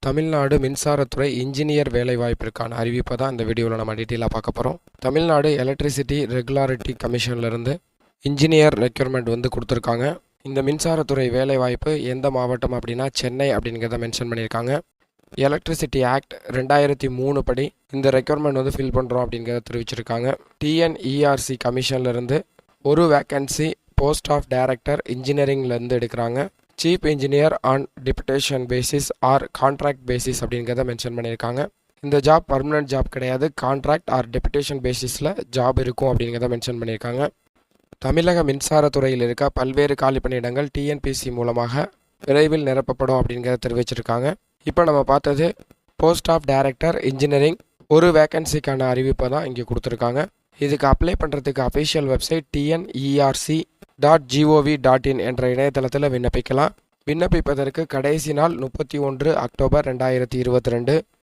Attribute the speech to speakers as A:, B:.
A: தமிழ்நாடு மின்சாரத்துறை இன்ஜினியர் வேலைவாய்ப்பிற்கான அறிவிப்பை தான் இந்த வீடியோவில் நம்ம டீட்டெயிலாக பார்க்க போகிறோம். தமிழ்நாடு எலக்ட்ரிசிட்டி ரெகுலாரிட்டி கமிஷன்லேருந்து இன்ஜினியர் ரெக்யூர்மெண்ட் வந்து கொடுத்துருக்காங்க. இந்த மின்சாரத்துறை வேலைவாய்ப்பு எந்த மாவட்டம் அப்படின்னா சென்னை அப்படிங்கிறத மென்ஷன் பண்ணியிருக்காங்க. எலக்ட்ரிசிட்டி ஆக்ட் 2003 படி இந்த ரெக்யூர்மெண்ட் வந்து ஃபில் பண்ணுறோம் அப்படிங்கிறத தெரிவிச்சிருக்காங்க. டிஎன்இஆர்சி கமிஷன்லேருந்து ஒரு வேக்கன்சி போஸ்ட் ஆஃப் டைரக்டர் இன்ஜினியரிங்லேருந்து எடுக்கிறாங்க. Chief engineer on deputation basis or contract basis அப்படிங்கிறத மென்ஷன் பண்ணியிருக்காங்க. இந்த ஜாப் பர்மனன்ட் ஜாப் கிடையாது, கான்ட்ராக்ட் ஆர் டெபுடேஷன் பேசிஸில் ஜாப் இருக்கும் அப்படிங்கிறத மென்ஷன் பண்ணியிருக்காங்க. தமிழக மின்சாரத்துறையில் இருக்க பல்வேறு காலி பணியிடங்கள் டிஎன்பிசி மூலமாக விரைவில் நிரப்பப்படும் அப்படிங்கிறத தெரிவிச்சிருக்காங்க. இப்போ நம்ம பார்த்தது போஸ்ட் ஆஃப் டைரக்டர் இன்ஜினியரிங் ஒரு வேக்கன்சிக்கான அறிவிப்பை தான் இங்கே கொடுத்துருக்காங்க. இதுக்கு அப்ளை பண்ணுறதுக்கு அஃபிஷியல் வெப்சைட் tnERC.gov.in என்ற இணையதளத்தில் விண்ணப்பிக்கலாம். விண்ணப்பிப்பதற்கு கடைசி நாள் 31 அக்டோபர் 2022.